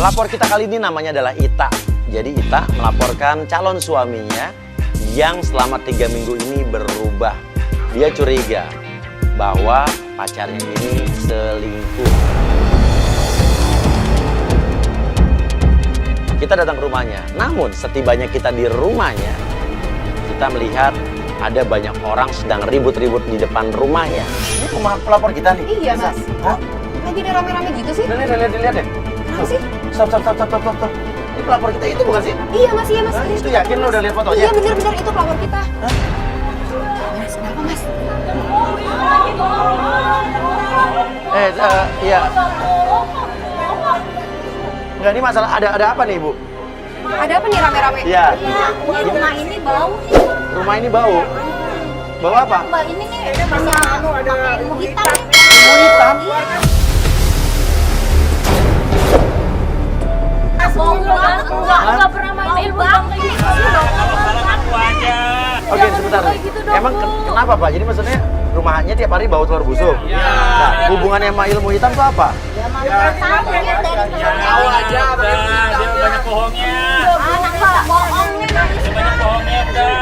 Pelapor kita kali ini namanya adalah Ita. Jadi Ita melaporkan calon suaminya yang selama 3 minggu ini berubah. Dia curiga bahwa pacarnya ini selingkuh. Kita datang ke rumahnya, namun setibanya kita di rumahnya, kita melihat ada banyak orang sedang ribut-ribut di depan rumahnya. Ini rumah pelapor kita nih. Iya, Mas. Hah? Lagi ada rame-rame gitu sih? Lihat deh. Apa sih? Stop. Ini pelapor kita itu bukan sih? Iya, Mas. Iya, Mas. Hah? Itu yakin lo udah lihat fotonya? Iya, bener-bener itu pelapor kita. Hah? Mas, kenapa, Mas? Iya. Enggak, ini masalah ada apa nih, Bu? Ada apa nih rame-rame? Iya. Rumah ini bau. Rumah ini bau. Bau apa? Mbak ini nih banyak pakai ilmu hitam. Ilmu hitam. Bau banget. Enggak pernah main ilmu hitam kayak gitu. Oke, sebentar. Emang kenapa, Pak? Jadi maksudnya rumahnya tiap hari bau telur busuk? Nah, hubungannya sama ilmu hitam tuh apa? Ya mana tahu ya dari Tahu aja, dia banyak bohongnya. anak Pak bohongnya dari Banyak bohongnya udah.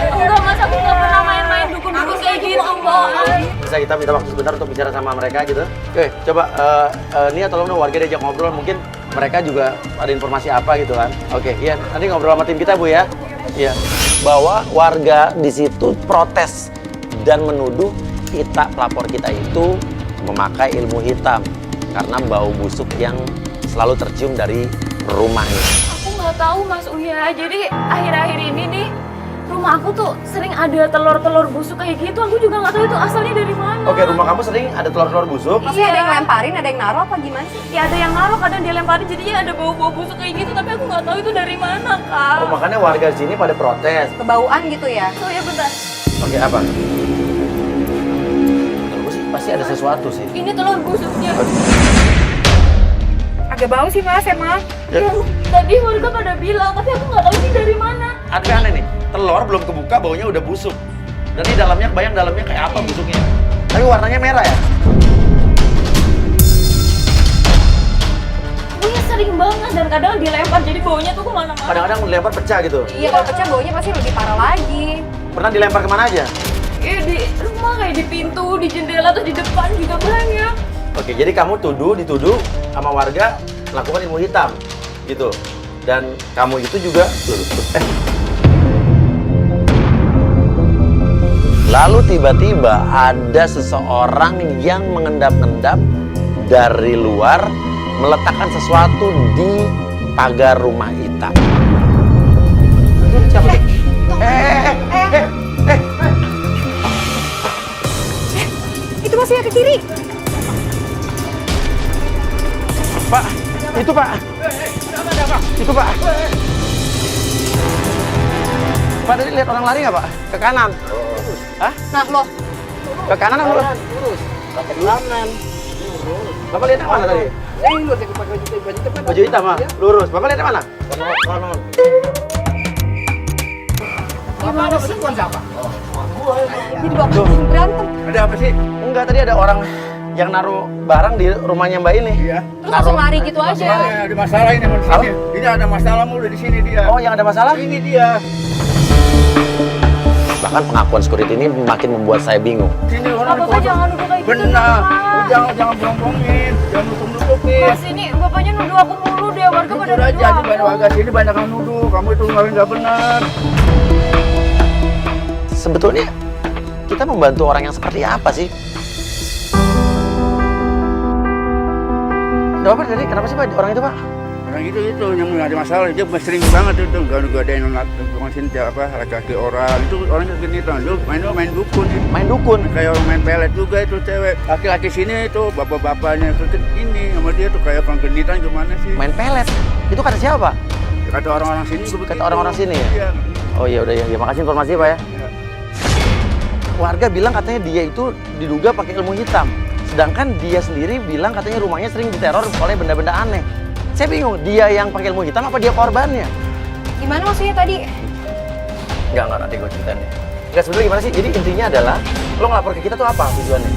Enggak, Mas, aku enggak pernah main-main dukun-dukun kayak gitu, Mbak. Bisa kita minta waktu sebentar untuk bicara sama mereka gitu? Oke, coba Nia tolong dong warga diajak ngobrol, mungkin mereka juga ada informasi apa gitu kan? Oke, iya, nanti ngobrol sama tim kita, Bu ya. Iya. Bahwa warga di situ protes dan menuduh Ita pelapor kita itu memakai ilmu hitam karena bau busuk yang selalu tercium dari rumahnya. Aku nggak tahu, Mas Uya. Jadi akhir-akhir ini nih rumah aku tuh sering ada telur-telur busuk kayak gitu. Aku juga nggak tahu itu asalnya dari mana. Oke, rumah kamu sering ada telur-telur busuk? Maksudnya ada yang ngelemparin, ada yang naruh apa gimana sih? Ya ada yang naruh, kadang dia lemparin, jadinya ada bau-bau busuk kayak gitu. Tapi aku nggak tahu itu dari mana, Kak. Oh, makanya warga di sini pada protes. Kebauan gitu ya? Oh ya bentar. Oke, apa? Terus pasti ada sesuatu sih. Ini telur busuknya. Agak bau sih, Mas, emang. Ya. Tadi warga pada bilang, tapi aku nggak tahu ini dari mana. Aneh nih, telur belum kebuka baunya udah busuk. Dan di dalamnya, bayang dalamnya kayak apa busuknya. Tapi warnanya merah ya? Iya sering banget dan kadang dilempar jadi baunya tuh kemana-mana. Kadang-kadang dilempar pecah gitu. Iya, kalau pecah baunya pasti lebih parah lagi. Pernah dilempar kemana aja? Iya di rumah kayak di pintu, di jendela, terus di depan juga banyak. Oke, jadi kamu dituduh sama warga melakukan ilmu hitam, gitu. Dan kamu itu juga, Lalu tiba-tiba ada seseorang yang mengendap-endap dari luar meletakkan sesuatu di pagar rumah Ita. Siapa? Itu masih ke kiri. Pak, itu Pak. Itu Pak. Pak, tadi lihat orang lari nggak Pak? Ke kanan. Hah? Nah, loh. Ke kanan apa lurus? Ke kanan. Bapak lihat yang mana tadi? Baju hitam mah, lurus. Bapak lihat yang mana? Kanan. Gimana sih? Jadi bapak berantem. Ada apa sih? Enggak, tadi ada orang yang naruh barang di rumahnya Mbak ini. Iya. Terus langsung lari gitu aja. Ada masalah ini di sini. Ini ada masalah mulu di sini dia. Oh, yang ada masalah? Ini dia. Bahkan pengakuan security ini makin membuat saya bingung. Sini orang Bapak jangan nuduh kayak gitu. Benar. Pak. Jangan bohong-bohongin. Jangan nutup-nutupin. Mas ini bapaknya nuduh aku mulu deh, warga pada Jujur nuduh aja, di banyak aku. warga sini banyak yang nuduh. Kamu itu nggak benar. Sebetulnya kita membantu orang yang seperti apa sih? Bapak tadi kenapa sih Pak orang itu Pak? Orang itu yang ada masalah, dia sering banget itu gak-gadain lingkungan sini apa laki-laki orang itu orangnya gini tuh, main dukun, Main dukun. kayak orang main pelet juga itu cewek. Laki-laki sini itu bapak-bapaknya itu ini sama dia tuh kayak orang genitan gimana sih? Main pelet. Itu kata siapa Pak? Kata orang-orang sini juga Kata begitu. orang-orang sini ya? Iya. Oh iya udah ya, makasih informasi Pak ya. Warga bilang katanya dia itu diduga pakai ilmu hitam. Sedangkan dia sendiri bilang katanya rumahnya sering diteror oleh benda-benda aneh. Saya bingung, dia yang pakai ilmu hitam apa dia korbannya? Gimana maksudnya tadi? Enggak, nanti gue ceritain deh. Enggak, sebenarnya gimana sih? Jadi intinya adalah, lo ngelapor ke kita tuh apa tujuannya?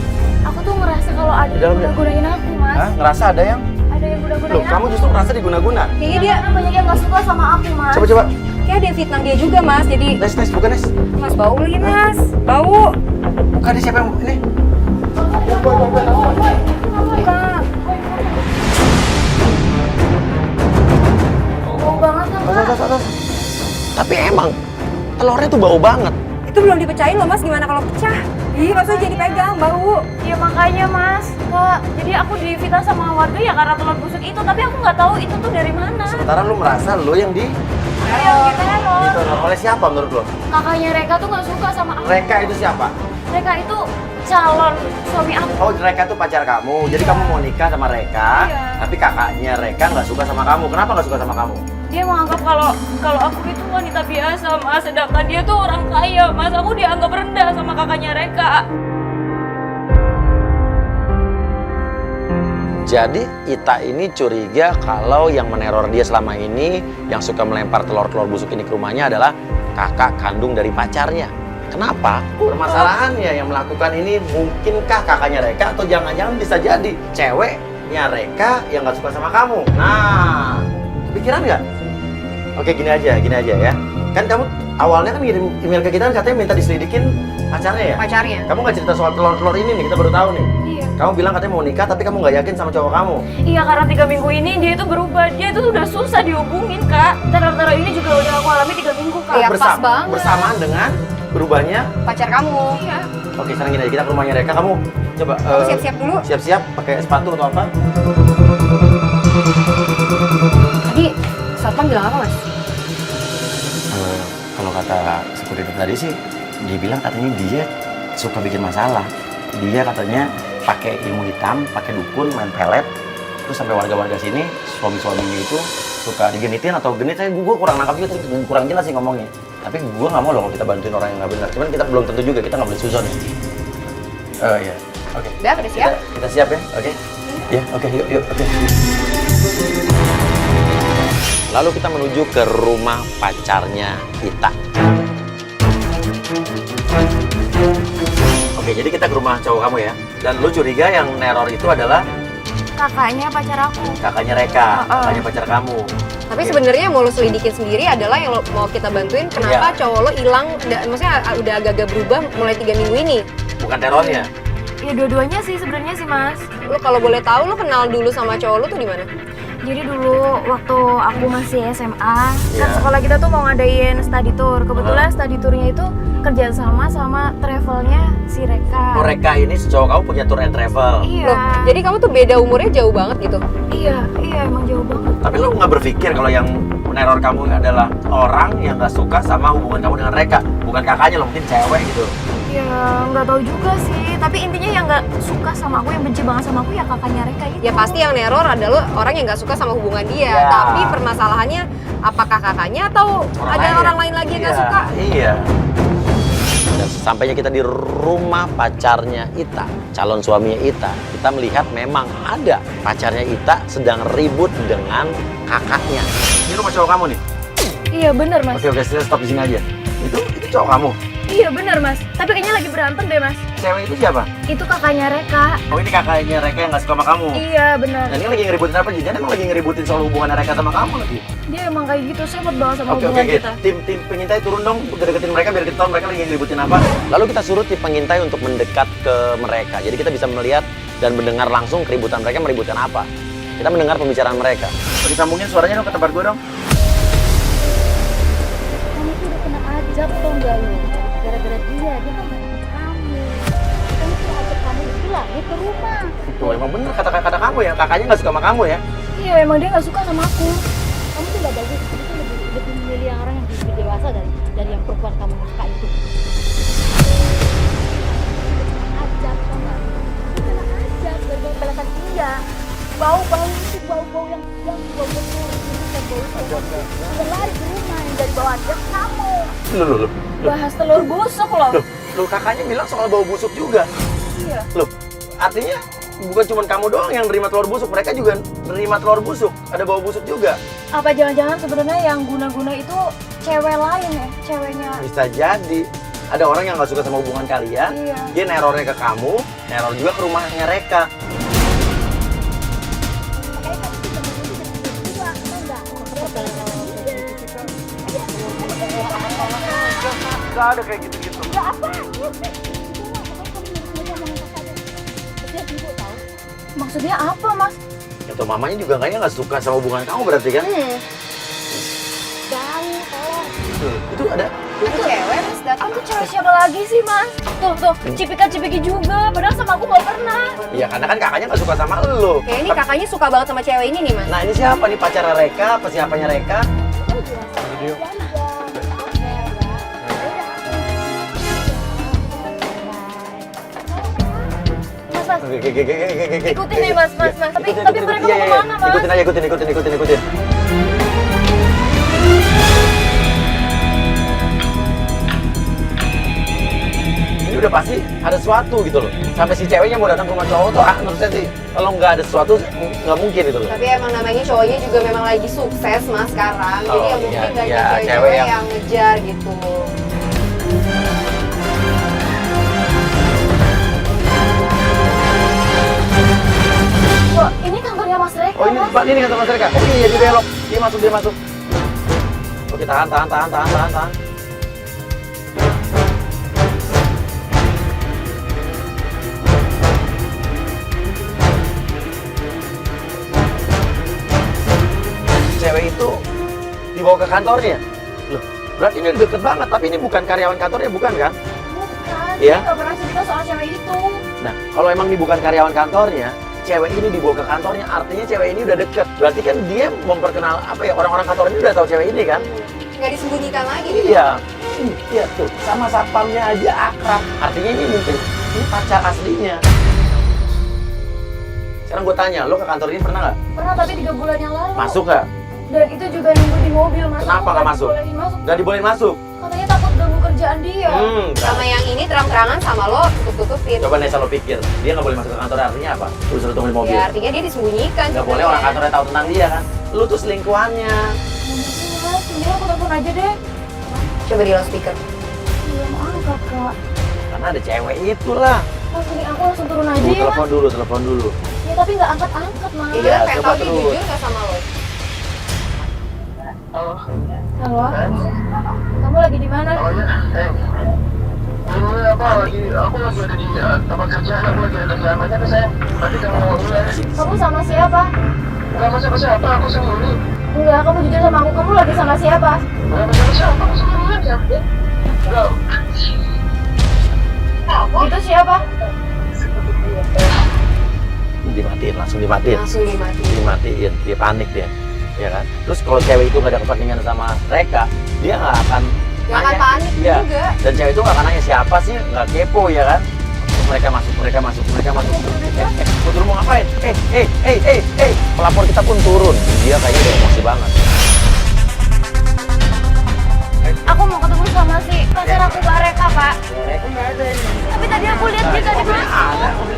Aku tuh ngerasa kalau ada Di yang dalamnya? udah godain aku, Mas. Hah? Ngerasa ada yang? Ada yang udah Loh, kamu justru merasa diguna-guna. Kayaknya dia Banyak yang nggak suka sama aku, Mas. Coba. kayak ada yang fitnah dia juga mas. Jadi Nes, bukan Nes. mas bau lagi mas, bau. Bukan ini siapa yang ini? Kak, Bau banget kan, Kak? Tapi emang telurnya tuh bau banget. itu belum dipecahin loh mas. Gimana kalau pecah? Ih, maksudnya jadi pegang bau. Ya makanya Mas, Kak. Jadi aku difitnah sama warga ya karena telur busuk itu, tapi aku nggak tahu itu tuh dari mana. Sementara lu merasa lu yang di Yang diteror. diteror oleh siapa menurut lo? Kakaknya Reka tuh nggak suka sama aku. Reka itu siapa? Reka itu calon suami aku. Oh, Reka tuh pacar kamu. Jadi kamu mau nikah sama Reka, Iya. tapi kakaknya Reka nggak suka sama kamu. Kenapa nggak suka sama kamu? Dia menganggap kalau aku itu wanita biasa, Mas. Sedangkan dia tuh orang kaya, Mas. Aku dianggap rendah sama kakaknya Reka. Jadi Ita ini curiga kalau yang meneror dia selama ini, yang suka melempar telur-telur busuk ini ke rumahnya adalah kakak kandung dari pacarnya. Kenapa? Permasalahannya yang melakukan ini mungkinkah kakaknya Reka atau jangan-jangan bisa jadi ceweknya Reka yang nggak suka sama kamu. Nah, kepikiran nggak? Oke, gini aja ya. Kan kamu awalnya kan ngirim email ke kita kan katanya minta diselidikin pacarnya ya? Pacarnya. Kamu nggak cerita soal telur-telur ini nih, kita baru tahu nih. Iya. Kamu bilang katanya mau nikah tapi kamu nggak yakin sama cowok kamu. Iya, karena 3 minggu ini dia itu berubah. Dia itu udah susah dihubungin, Kak. Teror-teror ini juga udah aku alami 3 minggu, Kak. Iya, pas banget. Bersamaan dengan berubahnya. Pacar kamu. Iya. Oke, sekarang gini aja, kita ke rumahnya Reka. Kamu coba Kamu siap-siap dulu. siap-siap pakai sepatu atau apa? Tadi satpam bilang apa mas? Kalau kata security tadi sih, dia bilang katanya dia suka bikin masalah. Dia katanya pakai ilmu hitam, pakai dukun, main pelet, terus sampai warga-warga sini suami-suaminya itu suka digenitin atau genit. Saya gue kurang nangkap juga, kurang jelas sih ngomongnya. Tapi gue nggak mau loh kalau kita bantuin orang yang nggak benar. Cuman kita belum tentu juga, kita nggak boleh suzon. Iya, oke. Udah, pada siap? Kita siap ya, oke? Ya, oke, yuk, oke. Lalu kita menuju ke rumah pacarnya Ita. Oke, jadi kita ke rumah cowok kamu ya. Dan lu curiga yang neror itu adalah Kakaknya pacar aku. kakaknya Reka, kakaknya pacar kamu. Tapi Oke. sebenarnya yang mau lo selidikin sendiri adalah yang lo mau kita bantuin kenapa Iya. cowok lo hilang, maksudnya udah agak-agak berubah mulai 3 minggu ini. Bukan terornya. Ya dua-duanya sih sebenarnya sih, Mas. Lo kalau boleh tahu lo kenal dulu sama cowok lo tuh di mana? Jadi dulu waktu aku masih SMA, kan Iya. sekolah kita tuh mau ngadain study tour. Kebetulan study tournya itu kerjaan sama travelnya si Reka. Oh, Reka ini si cowok kamu punya tour and travel. Iya. Loh, jadi kamu tuh beda umurnya jauh banget gitu. Iya emang jauh banget. Tapi lu nggak berpikir kalau yang meneror kamu adalah orang yang nggak suka sama hubungan kamu dengan Reka, bukan kakaknya lo, mungkin cewek gitu. Ya nggak tahu juga sih. Tapi intinya yang nggak suka sama aku, yang benci banget sama aku ya kakaknya Reka itu. Ya pasti yang neror adalah orang yang nggak suka sama hubungan dia. Ya. Tapi permasalahannya apakah kakaknya atau ada orang lain lagi yang nggak suka? Iya. Dan sesampainya kita di rumah pacarnya Ita, calon suaminya Ita, kita melihat memang ada pacarnya Ita sedang ribut dengan kakaknya. Ini rumah cowok kamu nih? Iya bener Mas. Oke, stop di sini aja. Itu cowok kamu? Iya bener Mas. Tapi kayaknya lagi berantem deh Mas. Cewek itu siapa? Itu kakaknya Reka. Oh, ini kakaknya Reka yang nggak suka sama kamu? Iya bener. Dan ini lagi ngeributin apa? Jangan emang lagi ngeributin soal hubungan Reka sama kamu lagi? Dia emang kayak gitu, sempet banget sama Oke, hubungan kita. Tim pengintai turun dong, deketin mereka biar kita tahu mereka lagi ngeributin apa. Lalu kita suruh tim pengintai untuk mendekat ke mereka. Jadi kita bisa melihat dan mendengar langsung keributan mereka meributkan apa. Kita mendengar pembicaraan mereka. Disambungin suaranya dong ke tempat gue dong. Kamu tuh udah kena ajab tau gak lu? Gara-gara dia kan banyak kamu. Kamu tuh ajab kamu itu lagi ke rumah. Tuh emang bener kata-kata kamu ya, kakaknya nggak suka sama kamu ya. Iya emang dia nggak suka sama aku. Kamu tuh gak bagus, kamu tuh lebih memilih yang orang yang lebih dewasa dari yang perempuan kamu suka itu. Ajab tau gak? Itu kena ajab, gara-gara balasan dia. Bau-bau itu bau-bau yang bau-bau udah lari ke rumah yang dari bawah ajab kamu. Loh. Bahas telur busuk loh. Loh, kakaknya bilang soal bau busuk juga. Iya. Loh, artinya bukan cuma kamu doang yang nerima telur busuk, mereka juga nerima telur busuk. Ada bau busuk juga. Apa jangan-jangan sebenarnya yang guna-guna itu cewek lain ya, ceweknya. Bisa jadi. Ada orang yang nggak suka sama hubungan kalian, Iya. dia nerornya ke kamu, neror juga ke rumahnya Reka. Makanya kamu tuh jangan nggak ada kayak gitu-gitu. Ya apa? Iya sih. Udah lah, pokoknya kamu nyuruh sama kakak aja. Setiap ibu tahu. Maksudnya apa, Mas? Atau mamanya juga kayaknya nggak suka sama hubungan kamu berarti kan? Tahu, tolong. Tuh, itu ada. Itu cewek terus datang. Aku cewek siapa lagi sih, Mas? Tuh, cipika-cipiki juga. Padahal sama aku nggak pernah. Iya, karena kan kakaknya nggak suka sama lo. Kayak ini kakaknya suka banget sama cewek ini nih, Mas. Nah, ini siapa nih pacarnya Reka? Apa siapanya Reka? Oh, biasa aja. Mas, Ikutin ikutin deh, Mas. Tapi mereka mau kemana, Mas? Ikutin aja, ikutin. Ini udah pasti ada sesuatu gitu loh. Sampai si ceweknya mau datang ke rumah cowok tuh, menurut saya sih kalau nggak ada sesuatu nggak mungkin gitu loh. Tapi emang namanya cowoknya juga memang lagi sukses, Mas, sekarang. Jadi Oh, ya mungkin iya, banyak iya, cewek-cewek cewek yang- yang ngejar gitu. Wah, ini kantornya Mas Reka, Oh ini Mas. Pak, ini kantor Mas Reka. Oh iya, dia belok. Dia masuk. Oke, tahan. Cewek itu dibawa ke kantornya. Loh, berarti ini deket banget, tapi ini bukan karyawan kantornya, bukan kan? Bukan, Iya? dia nggak pernah cerita soal cewek itu. Nah, kalau emang ini bukan karyawan kantornya, cewek ini dibawa ke kantornya, artinya cewek ini udah deket. Berarti kan dia memperkenal apa ya, orang-orang kantor ini udah tahu cewek ini kan? Nggak disembunyikan lagi. Iya. Iya tuh, sama satpamnya aja akrab. Artinya ini mungkin ini pacar aslinya. Sekarang gue tanya, lo ke kantor ini pernah nggak? Pernah, tapi 3 bulan yang lalu. Masuk nggak? Dan itu juga nunggu di mobil, Mas. Kenapa Aku nggak masuk? dibolehin masuk. Nggak dibolehin masuk? Katanya takut ganggu kerjaan dia. Sama yang ini terang-terangan sama lo tutup-tutupin. Coba Nesa lo pikir, dia nggak boleh masuk ke kantor artinya apa? Lu suruh tunggu di mobil. Ya artinya dia disembunyikan. Nggak boleh orang kantornya tahu tentang dia kan? Lu tuh selingkuhannya. Mungkin, Mas. Ini aku telepon aja deh. Coba di loudspeaker. Iya, mau angkat, Kak. Karena ada cewek itulah. Mas, ini aku langsung turun aja Lu ya, Mas. telepon dulu. Ya, tapi nggak angkat-angkat, Mas. Iya, Iya, pengen coba tahu dia terus. jujur nggak sama lo. Halo? Kamu lagi di mana? Ini apa lagi? Aku lagi ada di tempat kerjaan. Aku lagi ada di amannya tuh saya. Nanti kamu mulai. Kamu sama siapa? Enggak sama siapa. Aku sendiri. Enggak, kamu jujur sama aku. Kamu lagi sama siapa? Enggak sama siapa. Aku sendirian ya. Enggak. Itu siapa? Dimatiin, langsung dimatiin. Langsung dimatiin. Dimatiin, dia panik dia. Ya kan? Terus kalau cewek itu nggak ada kepentingan sama mereka, dia nggak akan Nggak akan nanya. panik Iya. juga. Dan cewek itu nggak akan nanya siapa sih, nggak kepo ya kan? Mereka masuk. Putri mau ngapain? Pelapor kita pun turun. Dia kayaknya udah emosi banget. Aku mau ketemu sama si pacar aku, Mbak Reka, Pak. Tapi tadi aku lihat dia tadi masuk.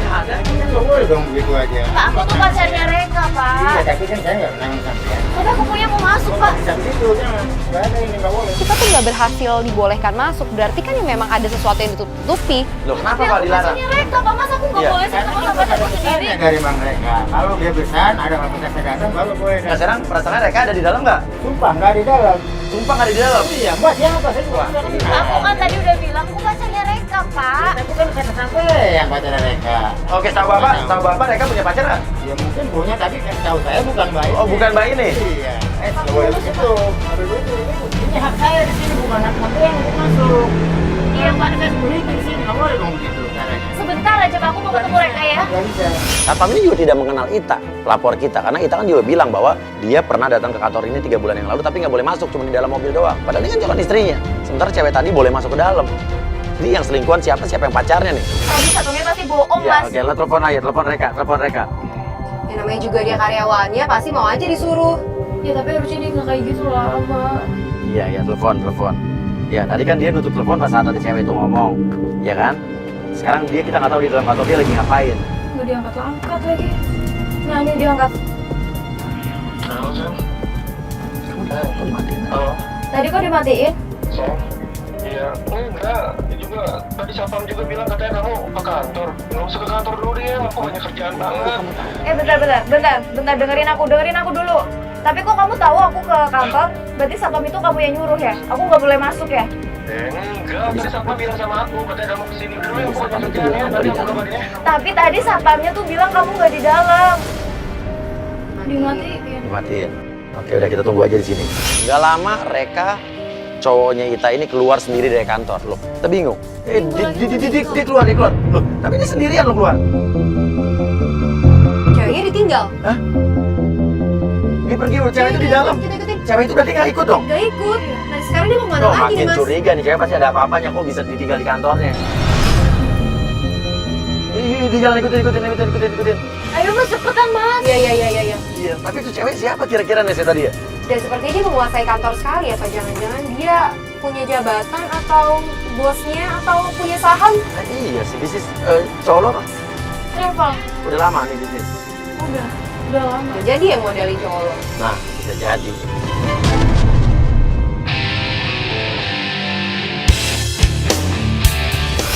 Ada. Nggak boleh dong begitu aja. Pak, aku tuh pacarnya Reka, Iya, Pak. tapi kan saya nggak nangis sampean. Tapi aku punya mau masuk, Pak. Bisa begitu, jangan. Nggak ada ini, nggak boleh. Kita tuh nggak berhasil dibolehkan masuk. Berarti kan memang ada sesuatu yang ditutupi. Loh, kenapa Tapi Pak aku dilarang? pacarnya Reka, Pak. Mas, aku nggak Iya. boleh ketemu sama pacarku sendiri. Dari Bang Reka. Kalau dia pesan, ada nggak pesan saya datang, baru boleh. Nah sekarang perasaannya mereka ada di dalam nggak? Sumpah, nggak di dalam. Sumpah nggak ada di dalam? Iya, Mbak, siapa? Saya juga nggak kenal. Aku kan tadi udah bilang, aku pacarnya Reka, Pak. Tapi kan kata sampai yang pacar Reka. Oke, tahu bapak mereka punya pacar nggak? Ya mungkin punya, tapi kan tahu saya bukan Mbak ini. Oh, bukan Mbak ini? Iya. Nggak boleh begitu. Nggak boleh begitu. Ini hak saya di sini, bukan hak sampean untuk masuk. Iya, Mbak, saya sembunyi di sini. Nggak boleh dong begitu caranya. Sebentar aja, Pak. Aku mau ketemu Reka ya. Nggak bisa. Satpam ini juga tidak mengenal Ita, pelapor kita. Karena Ita kan juga bilang bahwa dia pernah datang ke kantor ini 3 bulan yang lalu, tapi nggak boleh masuk, cuma di dalam mobil doang. Padahal ini kan calon istrinya. Sementara cewek tadi boleh masuk ke dalam. Jadi yang selingkuhan siapa yang pacarnya nih? Tadi satunya pasti bohong, Iya, Mas. oke, lo telepon aja, telepon Reka. Ya namanya juga dia karyawannya, pasti mau aja disuruh. Ya, tapi harusnya dia nggak kayak gitu lah, Mbak. Iya, telepon. Ya, tadi kan dia nutup telepon pas saat ada cewek itu ngomong, ya kan? Sekarang kita nggak tahu di dalam kantor dia lagi ngapain. Nggak diangkat-angkat lagi. Nah, ini diangkat. Halo, Sam. Kok dimatiin? Halo. Tadi kok dimatiin? Sam. Iya. Enggak. Dia juga tadi Satpam juga bilang katanya kamu ke kantor. Nggak usah ke kantor dulu dia. Aku banyak kerjaan banget. Bentar, dengerin aku dulu. Tapi kok kamu tahu aku ke kantor? Berarti satpam itu kamu yang nyuruh ya? Aku nggak boleh masuk ya? Enggak, tadi Satpam bilang sama aku, katanya kamu kesini dulu yang bukan maksudnya. Tadi aku kabarnya. Tapi tadi satpamnya tuh bilang kamu nggak di dalam. Dimatiin. Dimatiin. Oke, udah kita tunggu aja di sini. Nggak lama Reka cowoknya Ita ini keluar sendiri dari kantor. Loh, kita bingung. Dia keluar. Loh, tapi dia sendirian lo keluar. Ceweknya ditinggal. Hah? Dia pergi, cewek itu di dalam. Kita ikutin. Cewek itu berarti nggak ikut dong? Gak ikut. Nah sekarang dia mau kemana Loh, lagi nih makin mas? curiga nih, cewek pasti ada apa-apanya kok bisa ditinggal di kantornya. Di jalan ikutin. Ayo mas cepetan mas. Iya. Iya, tapi itu cewek siapa kira-kira nih saya tadi ya? Dan sepertinya dia menguasai kantor sekali. Apa jangan-jangan dia punya jabatan atau bosnya atau punya saham? Nah, iya sih, bisnis cowok lo Travel. udah lama nih bisnis. Udah lama. Ya, jadi yang modelin cowok lo. Nah, bisa jadi.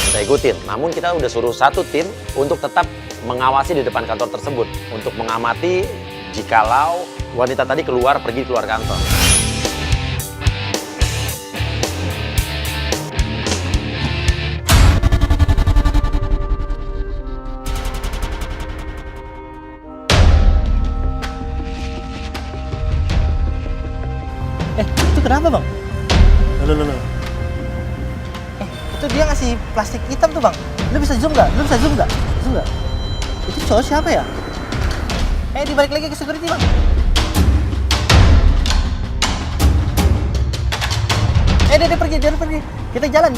Kita ikutin, namun kita udah suruh satu tim untuk tetap mengawasi di depan kantor tersebut untuk mengamati jikalau wanita tadi pergi keluar kantor. Itu kenapa bang? Loh. Itu dia ngasih plastik hitam tuh bang. Lu bisa zoom nggak? Zoom nggak? Itu cowok siapa ya? Dibalik lagi ke security bang. Dia pergi. Kita jalan.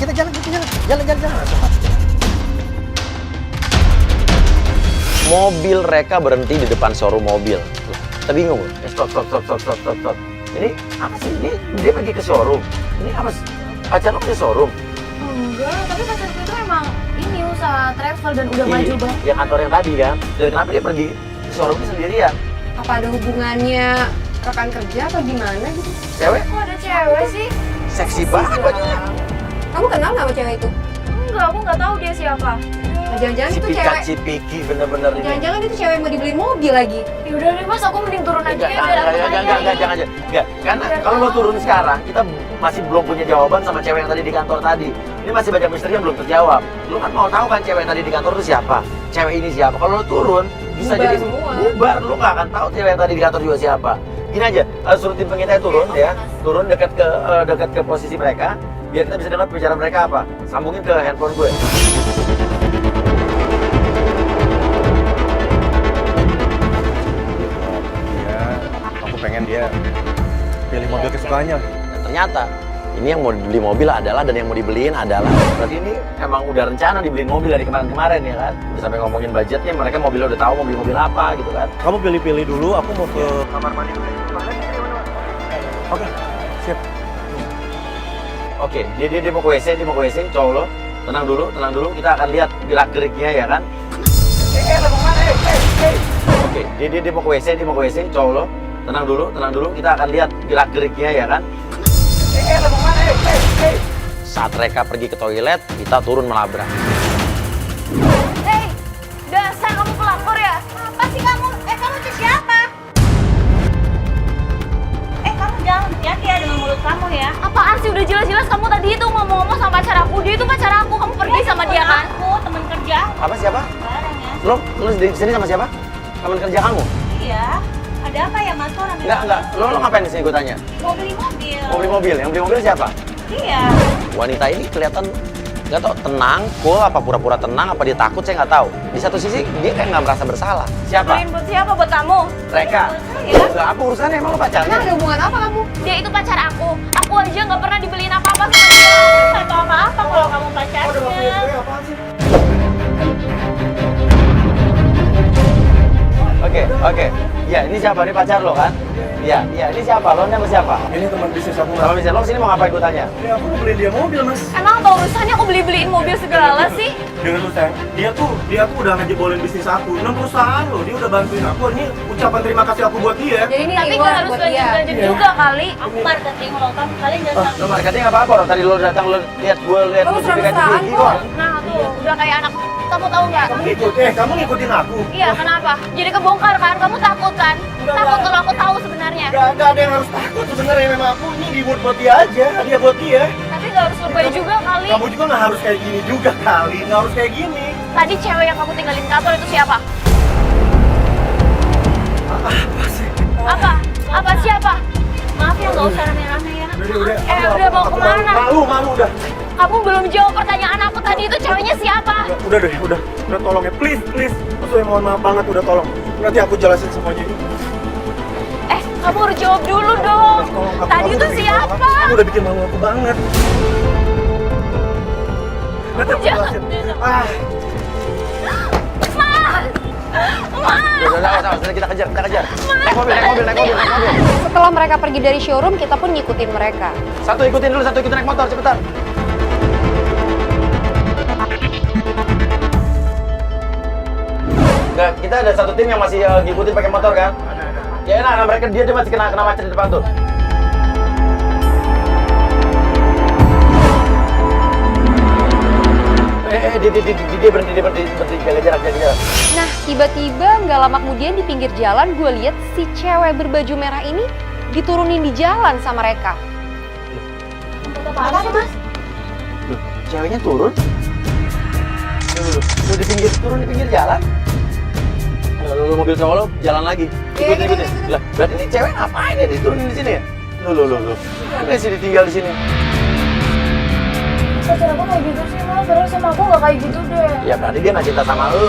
Mobil Reka berhenti di depan showroom mobil. Loh, kita bingung. Stop. Ini apa sih? Dia pergi ke showroom. Ini apa sih? Pacar lo ke showroom? Enggak, tapi pacarku itu emang ini usaha travel dan udah maju banget. Ya kantor yang tadi kan. Dan kenapa dia pergi ke showroomnya sendirian? Apa ada hubungannya rekan kerja atau gimana gitu? Cewek Kok ada cewek sih? seksi banget bajunya. Kamu kenal nggak sama cewek itu? Enggak, aku nggak tahu dia siapa. Nah, jangan-jangan itu cewek. Cipiki bener-bener ini. Jangan-jangan itu cewek yang mau dibeliin mobil lagi. Yaudah deh mas, aku mending turun aja ya. Enggak, jangan. Karena kalau lo turun sekarang, kita masih belum punya jawaban sama cewek yang tadi di kantor tadi. Ini masih banyak misteri yang belum terjawab. Lo kan mau tahu kan cewek yang tadi di kantor itu siapa? Cewek ini siapa? Kalau lo turun, bisa Bubar jadi semua. bubar. Lo nggak akan tahu cewek yang tadi di kantor juga siapa. Gini aja, suruh tim pengintai turun ya. Turun dekat ke posisi mereka, biar kita bisa dengar pembicaraan mereka apa. Sambungin ke handphone gue. Aku pengen dia pilih model kesukaannya. Dan ternyata ini yang mau dibeli mobil adalah dan yang mau dibeliin adalah. Berarti ini emang udah rencana dibeliin mobil dari kemarin-kemarin ya kan. Udah sampai ngomongin budgetnya, mereka mobilnya udah tahu mau beli mobil apa gitu kan. Kamu pilih-pilih dulu, aku mau ke kamar mandi dulu. Oke, siap. Oke, dia mau ke WC, cowok lo. Tenang dulu, kita akan lihat gerak-geriknya ya kan. Lo mau kemana? Oke, dia mau ke WC, cowok lo. Tenang dulu, kita akan lihat gerak-geriknya ya kan. Lo mau kemana? Saat mereka pergi ke toilet, kita turun melabrak. Hei, dasar kamu pelakor ya? Apa sih kamu? Kamu itu siapa? Kamu jangan hati-hati ya dengan mulut kamu ya. Apaan sih? Udah jelas-jelas kamu tadi itu ngomong-ngomong sama pacar aku. Dia itu pacar aku, kamu pergi sama dia kan? Aku teman kerja. Apa siapa? Barang ya. Lo di sini sama siapa? Teman kerja kamu? Iya. Ada apa ya mas? Kok rame? Enggak. Lo ngapain di sini gue tanya? Mau beli mobil. Mau beli mobil. Yang beli mobil siapa? Iya. Wanita ini kelihatan nggak tahu tenang, cool, apa pura-pura tenang, apa dia takut, saya nggak tahu. Di satu sisi dia kayak nggak merasa bersalah. Siapa? Beliin buat siapa? Buat kamu? Reka. Iya. Nggak apa urusannya, emang lo pacarnya? Emang ada hubungan apa kamu? Dia itu pacar aku. Aku aja nggak pernah dibeliin apa-apa sama dia. Nggak tahu apa-apa kalau kamu pacarnya. Oke. Ya, ini siapa? Ini pacar lo kan? Iya. Ini siapa? Lo sama siapa? Ini teman bisnis aku. Sama bisa lo sini mau ngapain gue tanya? Ya aku mau beliin dia mobil mas. Emang apa urusannya aku beli-beliin mobil segala sih? Dengar lu sayang, dia tuh udah ngejebolin bisnis aku. 6 perusahaan loh, dia udah bantuin aku. Ini ucapan terima kasih aku buat dia. Jadi ini Tapi reward nggak harus buat dia. lanjut-lanjut juga kali. Aku marketing loh, kalian jangan Lo marketing apa orang tadi lo datang lo lihat gue lihat Lo notifikasi mesra-mesraan gigi kok. kok. Nah tuh, udah kayak anak. Kamu tahu nggak? Kamu ngikutin aku. Iya, kenapa? Jadi kebongkar kan? Kamu takut kan? Takut kalau aku tahu sebenarnya. Gak ada yang harus takut sebenarnya, memang aku ini reward buat dia aja, hadiah buat dia. Tapi nggak harus lebay juga kali. Kamu juga nggak harus kayak gini juga kali, nggak harus kayak gini. Tadi cewek yang kamu tinggalin kantor itu siapa? Apa sih? Apa? Apa siapa? Maaf ya, nggak usah rame-rame ya. Udah mau kemana? Malu udah. Kamu belum jawab pertanyaan aku tadi, itu ceweknya siapa? Udah tolong ya, please. Maksudnya mohon maaf banget, udah tolong. Nanti aku jelasin semuanya. Kamu harus jawab dulu dong. Tadi itu siapa? Kamu udah bikin malu aku banget. Nanti aku jelasin. Udah, kita kejar. Naik mobil. Setelah mereka pergi dari showroom, kita pun ngikutin mereka. Satu ikutin naik motor, cepetan. Enggak, kita ada satu tim yang masih ngikutin pakai motor kan? Ya enak, mereka dia masih kena macet di depan tuh. Dia berhenti jaga jarak. Nah, tiba-tiba nggak lama kemudian di pinggir jalan gue lihat si cewek berbaju merah ini diturunin di jalan sama mereka. Apa sih, Mas? Loh, ceweknya turun? Loh, turun di pinggir jalan? Lalu mobil cowok lo jalan lagi. Ikutin. Lah, berarti ini cewek ngapain ya diturunin di sini ya? Loh. Kenapa sih ditinggal di sini? Pacar aku kayak gitu sih, Mas. Terus sama aku nggak kayak gitu deh. Ya berarti dia nggak cinta sama lo.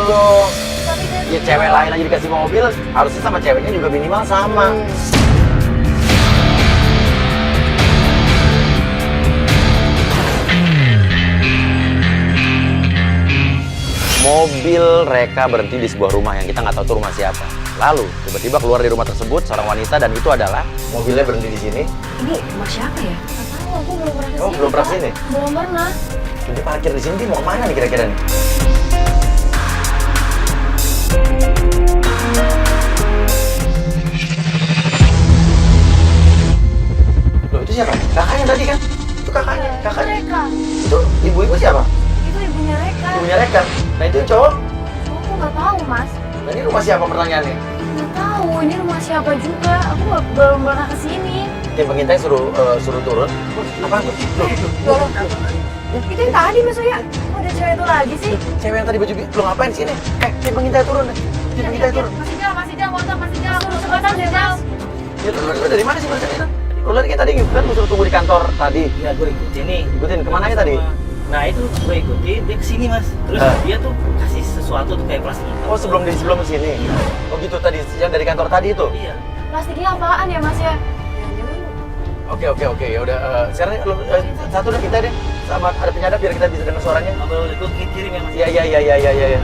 Tapi dia... Ya cewek lain aja dikasih mobil, harusnya sama ceweknya juga minimal sama. Mobil Reka berhenti di sebuah rumah yang kita nggak tahu tuh rumah siapa. Lalu tiba-tiba keluar dari rumah tersebut seorang wanita dan itu adalah mobilnya berhenti di sini. Ini rumah siapa ya? Nggak tahu, aku belum pernah kesini. Oh, belum pernah sini? Belum pernah. Udah parkir di sini, mau kemana nih kira-kira nih? Loh, itu siapa? Kakaknya tadi kan? Itu kakaknya. Reka. Itu ibu-ibu siapa? Itu ibunya Reka. Ibunya Reka. Nah itu yang cowok. Aku nggak tahu, Mas. Nah ini rumah siapa pertanyaannya? Nggak tahu, ini rumah siapa juga. Aku belum pernah kesini. Tim pengintai suruh turun. Apa? Loh. Itu yang tadi Mas Uya. Kok ada cewek itu lagi sih? Cewek yang tadi baju biru, lo ngapain di sini? Tim pengintai turun. Tim pengintai turun. Masih jalan, motor masih jalan. Suruh sebentar deh, Mas. Ya lu dari mana sih barusan itu? Lu lari kayak tadi kan lu suruh tunggu di kantor tadi. Ya gue ikutin nih. Ikutin kemana ya tadi? Nah itu gue ikutin, dia kesini mas. Terus dia tuh kasih sesuatu tuh kayak plastik hitam. Oh sebelum sini. Oh gitu tadi yang dari kantor tadi itu. Iya. Plastiknya apaan ya, Mas ya? Oke ya udah sekarang lu satu deh kita deh sama ada penyadap biar kita bisa dengar suaranya. Kalau ikut kirim ya mas. Iya.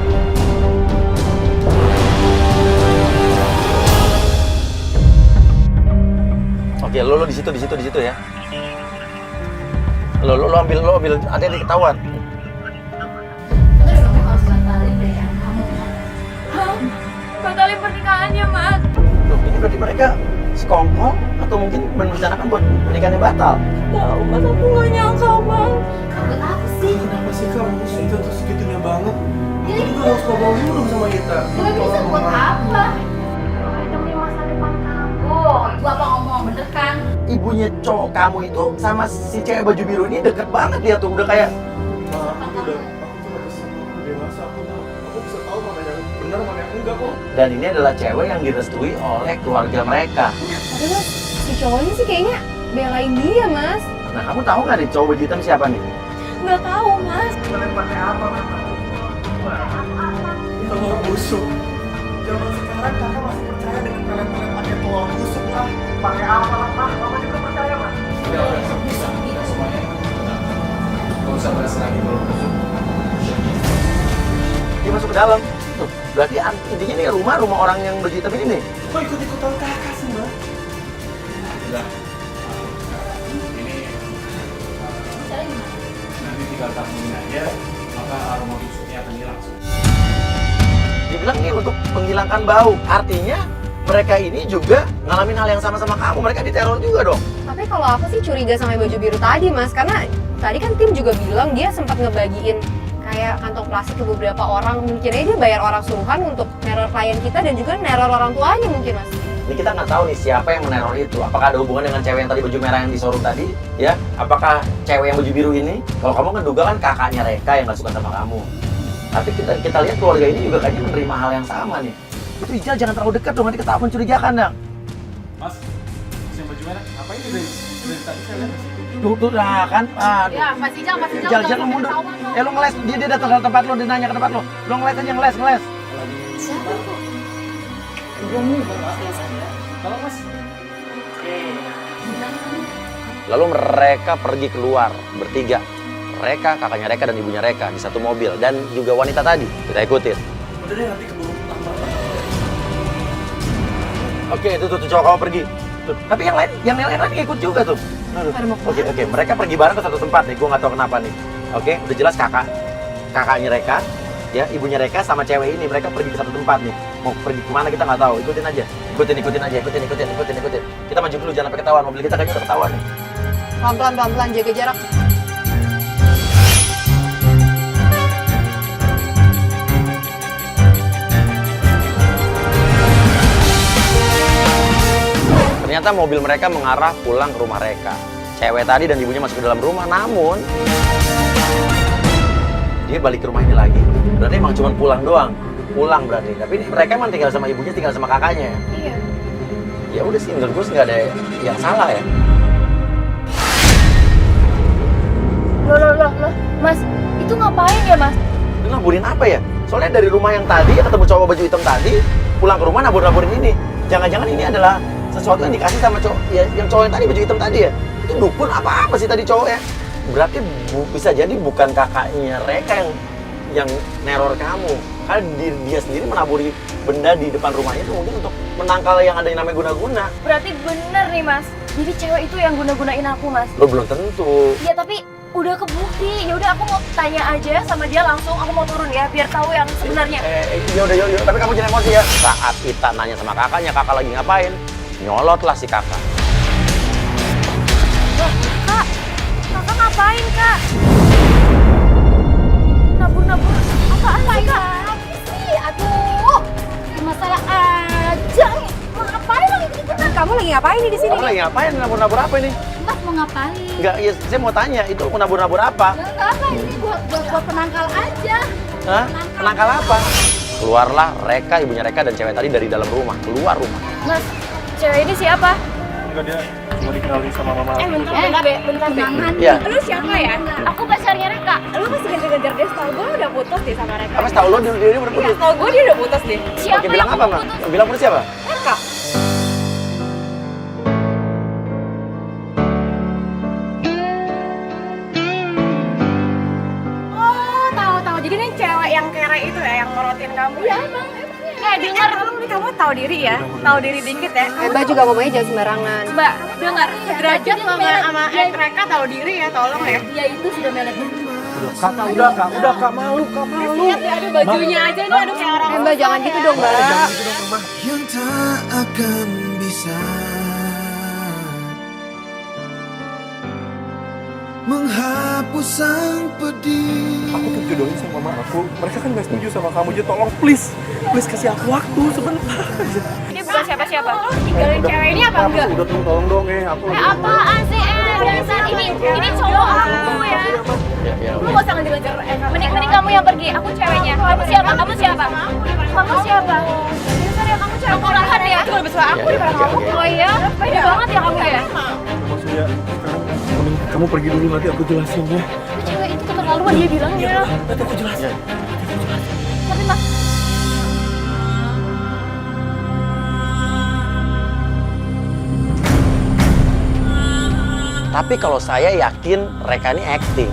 Oke, lo di situ ya. Lo ambil hati-hati ketahuan. Hah? Batalin pernikahannya, Mas. Loh, ini berarti mereka sekongkol atau mungkin merencanakan buat pernikahannya batal? Tahu, Mas, aku nggak nyangka, Mas. Apa sih? Kenapa sih kamu itu tuh segitunya banget? Kamu juga harus ngobrol dulu sama kita. Gue bisa buat apa? Demi masa depan kamu. Ibu apa ngomong, bener kan? Ibunya cowok kamu itu sama si cewek baju biru ini deket banget dia tuh udah kayak Aku cuma dewasa, aku bisa tahu mana yang benar mana yang enggak kok. dan ini adalah cewek yang direstui oleh keluarga mereka. Tapi Mas, si cowoknya sih kayaknya belain dia Mas. Nah kamu tahu nggak nih cowok baju hitam siapa nih? Nggak tahu, Mas. Kalian pakai apa kan? Telur busuk. Zaman sekarang kakak masih percaya dengan kalian pakai telur busuk lah. Pakai apa lah pak? Mama juga percaya pak. Ya udah bisa kita semuanya. Gak usah bahas lagi kalau busuk. Dia masuk ke dalam. Tuh, berarti intinya ini rumah orang yang baju hitam ini nih. Kok ikut-ikutan kakak sih mbak? Udah. Ini nanti tinggal taburin aja, maka aroma busuknya akan hilang. Dibilang ini untuk menghilangkan bau. Artinya mereka ini juga ngalamin hal yang sama sama kamu. Mereka diteror juga dong. Tapi kalau aku sih curiga sama baju biru tadi Mas, karena tadi kan tim juga bilang dia sempat ngebagiin kayak kantong plastik ke beberapa orang. Mungkin aja dia bayar orang suruhan untuk neror klien kita dan juga neror orang tuanya mungkin Mas. Ini kita nggak tahu nih siapa yang meneror itu. Apakah ada hubungan dengan cewek yang tadi baju merah yang di showroom tadi? Ya, apakah cewek yang baju biru ini? Kalau kamu ngeduga kan kakaknya Reka yang nggak suka sama kamu. Tapi kita lihat keluarga ini juga kayaknya menerima hal yang sama nih. Itu Ijal jangan terlalu dekat dong, nanti ketahuan mencurigakan dong. Mas, yang baju merah, ngapain dari tadi saya lihat? Tuh lah kan, aduh. Ya, Mas Ijal Jangan mundur. Lo ngeles, dia datang ke tempat lo, dia nanya ke tempat lo. Lo ngeles aja, ngeles. Siapa tuh? Kalau Mas, Lalu mereka pergi keluar bertiga. Reka, kakaknya Reka dan ibunya Reka di satu mobil dan juga wanita tadi. Kita ikutin. Udah deh, nanti keburu Oke, itu tuh cowok kamu pergi. Tuh. Tapi yang lain ikut juga tuh. Oke, mereka pergi bareng ke satu tempat nih. Gue nggak tahu kenapa nih. Oke, udah jelas kakaknya Reka, ya ibunya Reka sama cewek ini mereka pergi ke satu tempat nih. Mau pergi kemana kita nggak tahu. Ikutin aja. Ikutin. Kita maju dulu, jangan sampai ketahuan. Mobil kita kayaknya udah ketahuan nih. Pelan-pelan, jaga jarak. Ternyata mobil mereka mengarah pulang ke rumah Reka. Cewek tadi dan ibunya masuk ke dalam rumah, namun dia balik ke rumah ini lagi. Berarti emang cuma pulang doang. Pulang berarti. Tapi ini mereka emang tinggal sama ibunya, tinggal sama kakaknya. Iya. Ya udah sih, menurut gue nggak ada yang salah ya. Loh, Mas, itu ngapain ya, Mas? Ini naburin apa ya? Soalnya dari rumah yang tadi, ya ketemu cowok baju hitam tadi, pulang ke rumah nabur-naburin ini. Jangan-jangan ini adalah sesuatu yang dikasih sama cowok, ya, yang cowok yang tadi baju hitam tadi ya. Itu dukun apa sih tadi cowoknya? Berarti bisa jadi bukan kakaknya Reka yang neror kamu. Karena dia sendiri menaburi benda di depan rumahnya itu mungkin untuk menangkal yang ada yang namanya guna-guna. Berarti bener nih, Mas. Jadi cewek itu yang guna-gunain aku, Mas. Lo belum tentu. Iya, tapi udah kebukti. Ya udah, aku mau tanya aja sama dia langsung. Aku mau turun ya, biar tahu yang sebenarnya. Yaudah. Tapi kamu jangan emosi ya. Saat Ita nanya sama kakaknya, kakak lagi ngapain? Nyolot lah si kakak. Loh, Kak, kakak ngapain, Kak? Nabur-nabur apaan sih, Kak? Sih, aduh. Masalah aja nih. Mau ngapain lagi ikutan? Kamu lagi ngapain nih di sini? Kamu lagi ngapain? Nabur-nabur apa ini? Mas mau ngapain? Enggak, ya saya mau tanya, itu mau nabur-nabur apa? Enggak apa, ini buat penangkal aja. Hah? Penangkal apa? Keluarlah Reka, ibunya Reka dan cewek tadi dari dalam rumah. Keluar rumah. Mas, cewek ini siapa? Enggak, dia cuma dikenalin sama mama. Bentar, Be. Tunangan. Iya. Lu siapa ya? Aku pacarnya Reka. Lu masih ngejar-ngejar dia, setahu gue udah putus deh sama Reka. Apa tahu lo dia udah putus? Setahu gue dia udah putus deh. Siapa Oke, bilang yang apa, mau Mak? putus? Bilang putus siapa? Reka. Oh, tahu. Jadi ini cewek yang kere itu ya, yang ngorotin kamu. Iya, emang. Dengar, kamu tahu diri ya? Tahu diri dikit ya? Mbak juga ngomongnya jangan sembarangan. Mbak, dengar. Derajat sama Reka tahu diri ya, tolong ya. Dia itu sudah manajer. Udah kak, malu. Lihat ya, aduh bajunya aja nih, aduh kayak orang. Mbak jangan gitu dong, Mbak. Yang tak akan bisa menghapus sang pedih. Aku tuh jodohin sama mama aku. Mereka kan gak setuju sama kamu. Jadi tolong please kasih aku waktu sebentar aja. Ini bukan siapa-siapa. Tinggalin cewek ini apa enggak? Udah tolong dong aku. Apaan sih? Dasar ini cowok aku ya. Ya. Lu gak usah ngejar-ngejar. Mending kamu yang pergi. Aku ceweknya. Kamu siapa? Kamu siapa? Dasar ya kamu cewek murahan ya. Itu lebih suka aku daripada kamu. Oh iya? Pede banget ya kamu ya. Maksudnya sekarang kamu pergi dulu, nanti aku jelasin ya. Tapi cewek itu keterlaluan dia bilangnya. Nanti aku jelasin. Tapi Mas, Tapi kalau saya yakin Reka ini acting.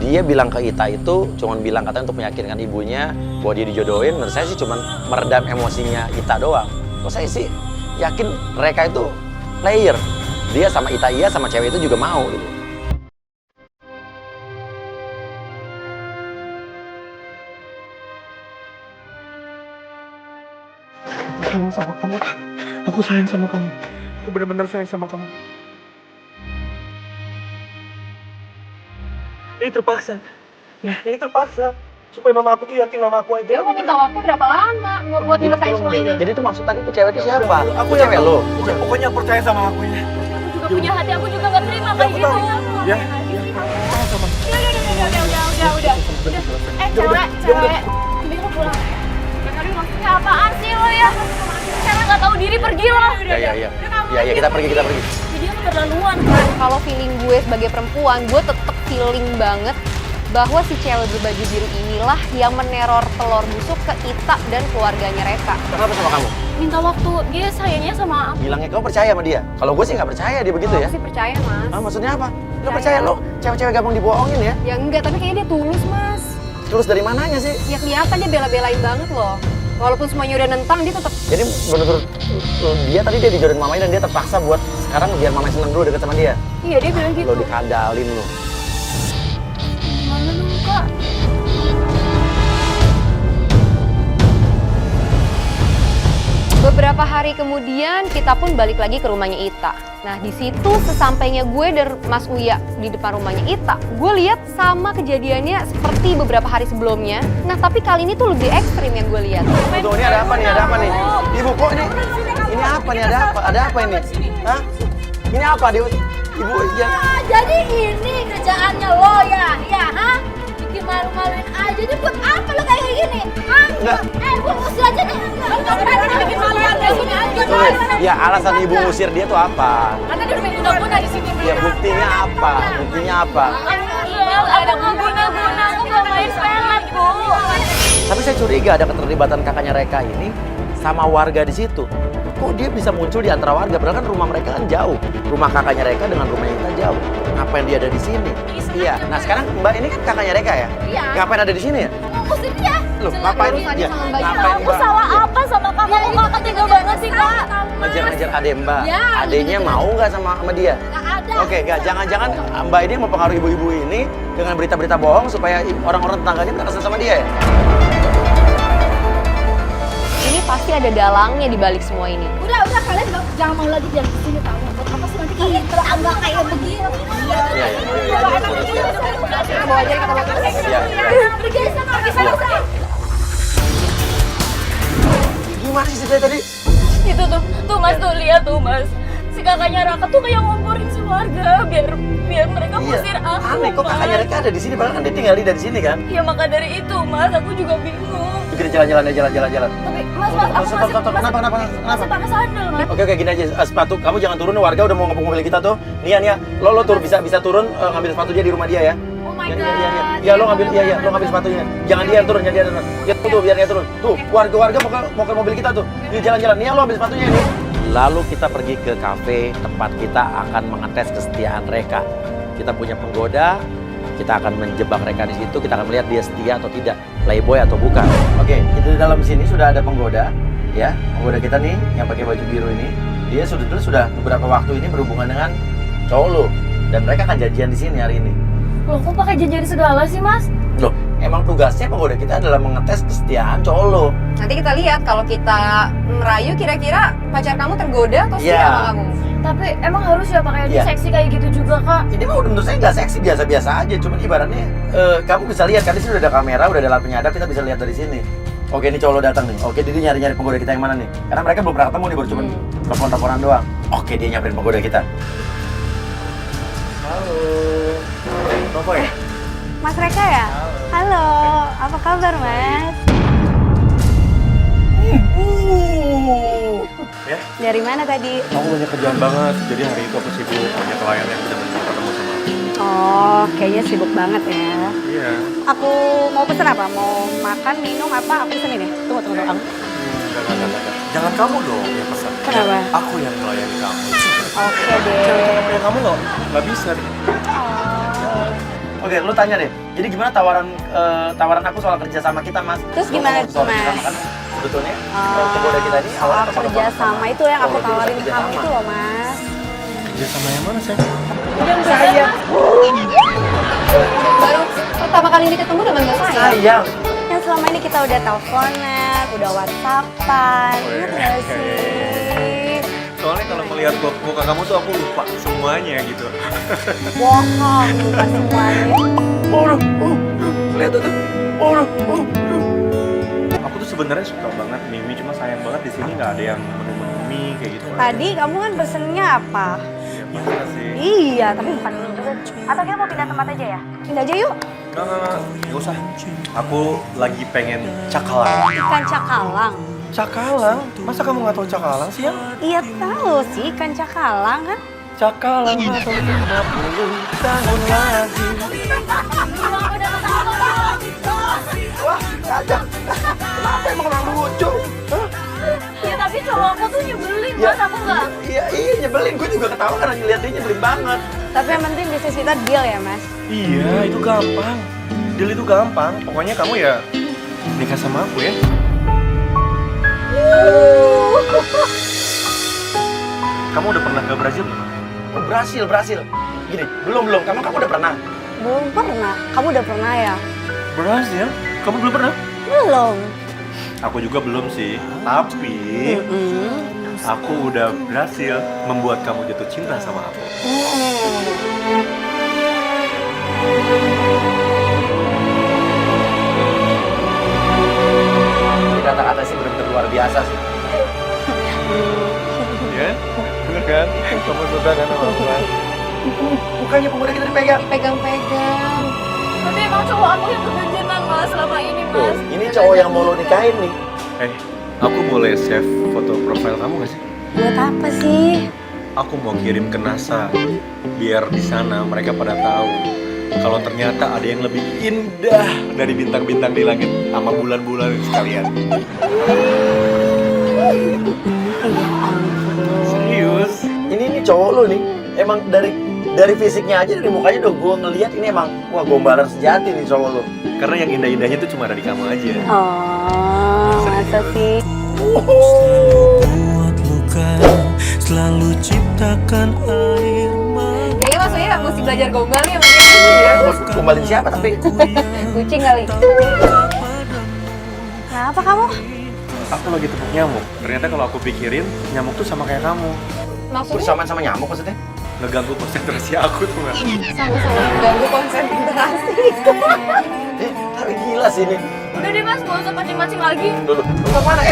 Dia bilang ke Ita itu cuman bilang katanya untuk meyakinkan ibunya bahwa dia dijodohin. Menurut saya sih cuman meredam emosinya Ita doang. Kalau saya sih yakin Reka itu player. Dia sama Ita iya, sama cewek itu juga mau gitu. Sama kamu. Aku sayang sama kamu. Aku benar-benar sayang sama kamu. Ini terpaksa. Ya, ini terpaksa. supaya mama aku tuh yakin nama aku aja. Dia mau minta waktu berapa lama buat nyelesain semua ini? Jadi itu maksud tadi tuh cewek itu siapa? Aku Itu cewek lo. Pokoknya percaya sama aku ya. Aku juga punya hati, aku juga nggak terima kayak gitu. Ya. Udah. Cewek. Mending lo pulang. Tadi maksudnya apaan sih lo ya? Cewek nggak tahu diri, pergi lo. Iya, kita pergi. Jadi dia keterlaluan kan. Kalau feeling gue sebagai perempuan, gue tetep feeling banget bahwa si cewek berbaju biru inilah yang meneror telur busuk ke Ita dan keluarganya Reka. Kenapa sama kamu? Minta waktu, dia sayangnya sama aku. Bilangnya kamu percaya sama dia. Kalau gue sih nggak percaya dia begitu ya. Aku sih percaya, Mas. Ah, maksudnya apa? Nggak percaya lo? Cewek-cewek gampang dibohongin ya? Ya enggak, tapi kayaknya dia tulus, Mas. Terus dari mananya sih? Ya kelihatan dia bela-belain banget loh. Walaupun semuanya udah nentang, dia tetap. Jadi menurut dia tadi dia dijodohin mamanya dan dia terpaksa buat sekarang biar mamanya seneng dulu deket sama dia. Iya, dia bilang gitu. Lo dikadalin lo. Gimana dong, Kak? Beberapa hari kemudian kita pun balik lagi ke rumahnya Ita. Nah di situ sesampainya gue dan Mas Uya di depan rumahnya Ita, gue lihat sama kejadiannya seperti beberapa hari sebelumnya. Nah tapi kali ini tuh lebih ekstrim yang gue lihat. Tunggu, ini ada apa nih? Ibu kok ini? Ini apa nih? Ada apa ini? Hah? Ini apa Ibu? Ya. Jadi ini kerjaannya lo ya, ha? Bikin malu-maluin aja. Jadi buat apa lo kayak gini? Hah? Enggak. Gue usir aja nih. Lo berani bikin malu-maluin kayak gini aja. Ya alasan ibu usir dia tuh apa? Karena dia udah main guna-guna di sini. Ya buktinya apa? Ada guna-guna, aku gak main pelet, Bu. Tapi saya curiga ada keterlibatan kakaknya Reka ini sama warga di situ. Kok dia bisa muncul di antara warga? Padahal kan rumah mereka kan jauh. Rumah kakaknya Reka dengan rumahnya kita jauh. Ngapain dia ada di sini? Iya. Nah sekarang Mbak ini kan kakaknya Reka ya? Iya. Ngapain ada di sini ya? Ngusir dia. Loh, ngapain dia? Ngapain Aku salah apa sama kakak? Kok kakak tega banget sih, Kak? Ngejar-ngejar adek Mbak. Ya, Adeknya mau nggak sama dia? Nggak ada. Oke, nggak. Jangan-jangan Mbak ini mempengaruhi ibu-ibu ini dengan berita-berita bohong supaya orang-orang tetangganya nggak kesel sama dia ya? Ini pasti ada dalangnya di balik semua ini. Udah kalian jangan mau lagi jangan kesini tahu. Buat apa sih nanti kalian teranggap kayak begini? Iya. Kita bawa aja, kita bawa aja. Iya. Pergi sana. Gimana sih dia tadi? Itu tuh Mas, tuh lihat tuh Mas. Si kakaknya Raka tuh kayak ngomporin si warga biar mereka ngusir aku. Aneh kok kakaknya Reka ada di sini, padahal kan dia tinggal dari sini kan? Iya maka dari itu Mas, aku juga bingung. Bikin jalan-jalan. Tapi Mas, aku Kenapa? masih pakai sandal Mas. Oke, gini aja, sepatu kamu jangan turun, warga udah mau ngepung mobil kita tuh. Nia, lo turun bisa turun ngambil sepatu dia di rumah dia ya. Oh my Iya. god. Ya lo ngambil sepatunya. Jangan dia yang turun, Ya tuh biar dia turun. Tuh, warga mau ke mobil kita tuh. Ini jalan-jalan. Nia lo ambil sepatunya ini. Lalu kita pergi ke kafe tempat kita akan mengetes kesetiaan Reka. Kita punya penggoda, kita akan menjebak Reka di situ, kita akan melihat dia setia atau tidak, playboy atau bukan. Oke, itu di dalam sini sudah ada penggoda, ya. Penggoda kita nih yang pakai baju biru ini, dia sudah beberapa waktu ini berhubungan dengan cowok lo, dan mereka akan janjian di sini hari ini. Loh, kok pakai janjian segala sih Mas? Loh, emang tugasnya penggoda kita adalah mengetes kesetiaan cowok lo. Nanti kita lihat kalau kita merayu kira-kira pacar kamu tergoda atau setia sama kamu. Tapi emang harus ya pakai Iya. seksi kayak gitu juga Kak? Ini mah menurut saya nggak seksi, biasa-biasa aja. Cuman ibaratnya kamu bisa lihat kan di sini udah ada kamera, udah ada lampu penyadap, kita bisa lihat dari sini. Oke, ini cowok lo datang nih. Oke, dia nyari-nyari penggoda kita yang mana nih? Karena mereka belum pernah ketemu nih, baru cuma telepon-teleponan doang. Oke, dia nyamperin penggoda kita. Halo. Novo ya? Mas Reka ya? Halo, apa kabar Mas? Ya, Dari mana tadi? aku banyak kerjaan banget. Jadi hari itu aku sibuk banyak klien yang benar-benar ketemu sama aku. Oh, kayaknya sibuk banget ya. Iya. Aku mau pesen apa? Mau makan, minum apa? Aku pesen ini. Tunggu. Enggak. Jangan kamu dong yang pesan. Kenapa? Aku yang melayani kamu. Oke deh. Jangan kamu loh. Nggak bisa. Oke, lu tanya deh. Jadi gimana tawaran aku soal kerja sama kita, Mas? Terus Lu gimana ngomong soal tuh, kerja Mas? sama kan sebetulnya penggoda kita ini Soal awalnya kerja sama itu yang aku tawarin kerja kamu sama. itu loh Mas. Kerja sama yang mana, Sayang? Sayang. Baru pertama kali ini ketemu dengan Mbak saya. Sayang. Yang selama ini kita udah teleponan, udah whatsappan, Oh, iya. ingat gak sih? Soalnya kalau melihat muka kamu tuh aku lupa semuanya gitu. Bohong, lupa semuanya. Lihat tuh. Aku tuh sebenarnya suka banget mie, cuma sayang banget di sini nggak ada yang menu-menu mie kayak gitu. Tadi kamu kan pesennya apa? Iya, masa sih? Iya, tapi bukan mie dulu. Atau kita mau pindah tempat aja ya? Pindah aja yuk. Nggak usah. Aku lagi pengen cakalang. Ikan cakalang. Cakalang? Masa kamu nggak tahu cakalang sih ya? Iya tahu sih ikan cakalang kan. Cakalang atau 50 tahun lagi. Wah, kacang. Kenapa emang orang lucu? Hah? Ya tapi cowok aku tuh nyebelin mas, aku nggak. Iya, nyebelin. Gue juga ketawa karena ngeliat dia nyebelin banget. Tapi yang penting bisnis kita deal ya mas. Iya, itu gampang. Deal itu gampang. Pokoknya kamu ya nikah sama aku ya. Kamu udah pernah ke Brazil belum? Oh, Brasil. Gini, belum. Kamu udah pernah? Belum pernah. Kamu udah pernah ya? Brazil? Kamu belum pernah? Belum. Aku juga belum sih. Tapi aku udah berhasil membuat kamu jatuh cinta sama aku. Ini kata-kata sih benar-benar luar biasa sih. Iya? Bener kan? Kamu suka kan sama aku? Bukannya pemuda kita dipegang. Pegang-pegang. Tapi emang cowok aku yang keganjenan mas selama ini mas. Ini cowok yang mau lo nikahin nih. Aku boleh save foto profile kamu gak sih? Buat apa sih? Aku mau kirim ke NASA biar di sana mereka pada tahu kalau ternyata ada yang lebih indah dari bintang-bintang di langit sama bulan-bulan sekalian. Serius? Ini cowok lo nih. Emang dari fisiknya aja, dari mukanya udah gue ngeliat ini emang wah gombalan sejati nih cowok lo. Karena yang indah-indahnya tuh cuma ada di kamu aja. Oh, masa sih? Buat luka, selalu ciptakan air mata. Kayaknya Mas Uya mesti belajar gombal nih sama dia. Iya, gombalin siapa tapi? Kucing kali. Kenapa kamu? Aku lagi tepuk nyamuk. Ternyata kalau aku pikirin, nyamuk tuh sama kayak kamu. Maksudnya Bersamaan sama nyamuk maksudnya? Ngeganggu konsentrasi aku tuh nggak? sama-sama mengganggu konsentrasi. Tapi gila sih ini. Udah deh mas, gak usah pancing-pancing lagi. Dulu, lu mana?